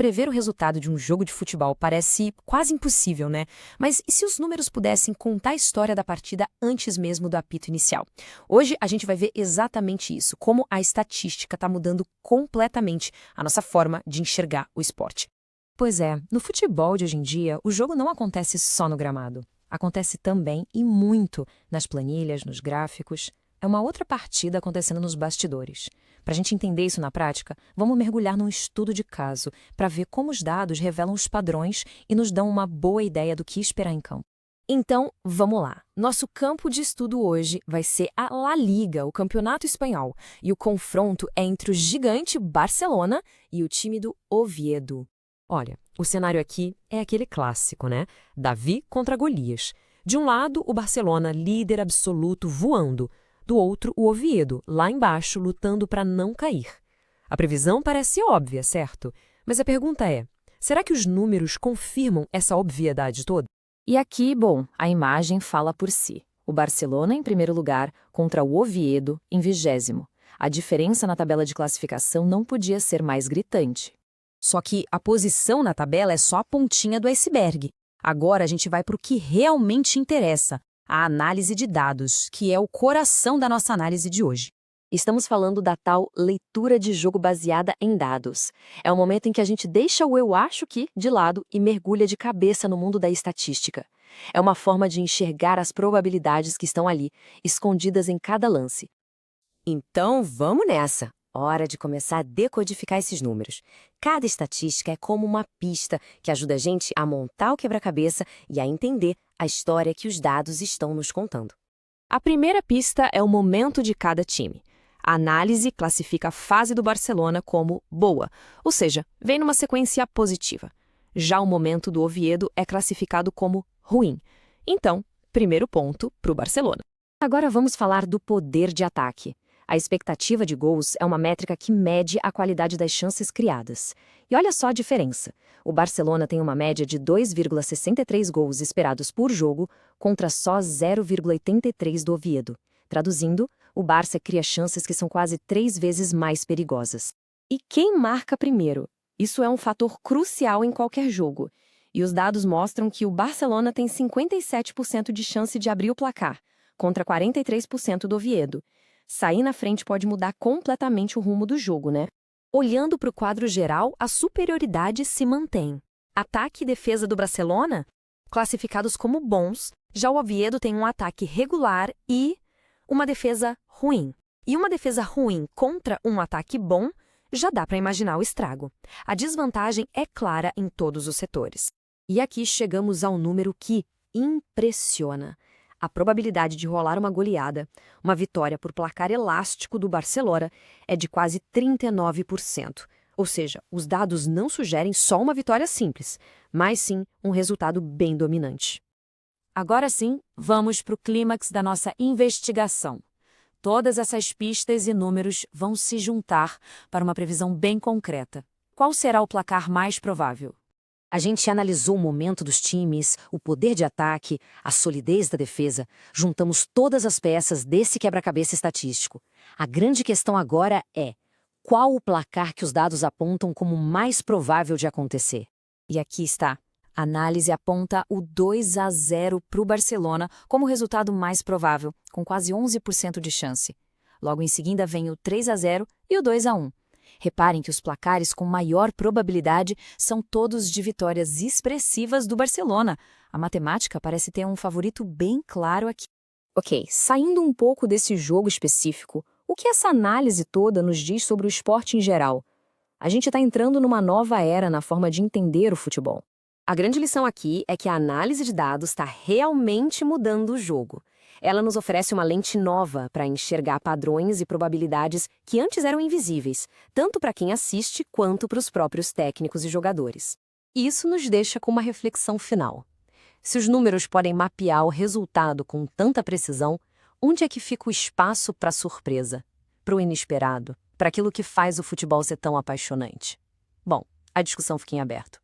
Prever o resultado de um jogo de futebol parece quase impossível, né? Mas e se os números pudessem contar a história da partida antes mesmo do apito inicial? Hoje a gente vai ver exatamente isso, como a estatística está mudando completamente a nossa forma de enxergar o esporte. Pois é, no futebol de hoje em dia, o jogo não acontece só no gramado. Acontece também, e muito, nas planilhas, nos gráficos. É uma outra partida acontecendo nos bastidores. Para a gente entender isso na prática, vamos mergulhar num estudo de caso para ver como os dados revelam os padrões e nos dão uma boa ideia do que esperar em campo. Então, vamos lá. Nosso campo de estudo hoje vai ser a La Liga, o campeonato espanhol, e o confronto é entre o gigante Barcelona e o time do Oviedo. Olha, o cenário aqui é aquele clássico, né? Davi contra Golias. De um lado, o Barcelona, líder absoluto, voando. Do outro, o Oviedo, lá embaixo, lutando para não cair. A previsão parece óbvia, certo? Mas a pergunta é, será que os números confirmam essa obviedade toda? E aqui, bom, a imagem fala por si. O Barcelona em primeiro lugar contra o Oviedo em 20º. A diferença na tabela de classificação não podia ser mais gritante. Só que a posição na tabela é só a pontinha do iceberg. Agora a gente vai para o que realmente interessa, a análise de dados, que é o coração da nossa análise de hoje. Estamos falando da tal leitura de jogo baseada em dados. É o momento em que a gente deixa o eu acho que de lado e mergulha de cabeça no mundo da estatística. É uma forma de enxergar as probabilidades que estão ali, escondidas em cada lance. Então, vamos nessa! Hora de começar a decodificar esses números. Cada estatística é como uma pista que ajuda a gente a montar o quebra-cabeça e a entender a história que os dados estão nos contando. A primeira pista é o momento de cada time. A análise classifica a fase do Barcelona como boa, ou seja, vem numa sequência positiva. Já o momento do Oviedo é classificado como ruim. Então, primeiro ponto para o Barcelona. Agora vamos falar do poder de ataque. A expectativa de gols é uma métrica que mede a qualidade das chances criadas. E olha só a diferença. O Barcelona tem uma média de 2,63 gols esperados por jogo contra só 0,83 do Oviedo. Traduzindo, o Barça cria chances que são quase 3 vezes mais perigosas. E quem marca primeiro? Isso é um fator crucial em qualquer jogo. E os dados mostram que o Barcelona tem 57% de chance de abrir o placar, contra 43% do Oviedo. Sair na frente pode mudar completamente o rumo do jogo, né? Olhando para o quadro geral, a superioridade se mantém. Ataque e defesa do Barcelona, classificados como bons, já o Oviedo tem um ataque regular e uma defesa ruim. E uma defesa ruim contra um ataque bom, já dá para imaginar o estrago. A desvantagem é clara em todos os setores. E aqui chegamos ao número que impressiona. A probabilidade de rolar uma goleada, uma vitória por placar elástico do Barcelona, é de quase 39%. Ou seja, os dados não sugerem só uma vitória simples, mas sim um resultado bem dominante. Agora sim, vamos para o clímax da nossa investigação. Todas essas pistas e números vão se juntar para uma previsão bem concreta. Qual será o placar mais provável? A gente analisou o momento dos times, o poder de ataque, a solidez da defesa. Juntamos todas as peças desse quebra-cabeça estatístico. A grande questão agora é: qual o placar que os dados apontam como mais provável de acontecer? E aqui está. A análise aponta o 2-0 para o Barcelona como o resultado mais provável, com quase 11% de chance. Logo em seguida vem o 3-0 e o 2-1. Reparem que os placares com maior probabilidade são todos de vitórias expressivas do Barcelona. A matemática parece ter um favorito bem claro aqui. Ok, saindo um pouco desse jogo específico, o que essa análise toda nos diz sobre o esporte em geral? A gente está entrando numa nova era na forma de entender o futebol. A grande lição aqui é que a análise de dados está realmente mudando o jogo. Ela nos oferece uma lente nova para enxergar padrões e probabilidades que antes eram invisíveis, tanto para quem assiste quanto para os próprios técnicos e jogadores. Isso nos deixa com uma reflexão final. Se os números podem mapear o resultado com tanta precisão, onde é que fica o espaço para a surpresa, para o inesperado, para aquilo que faz o futebol ser tão apaixonante? Bom, a discussão fica em aberto.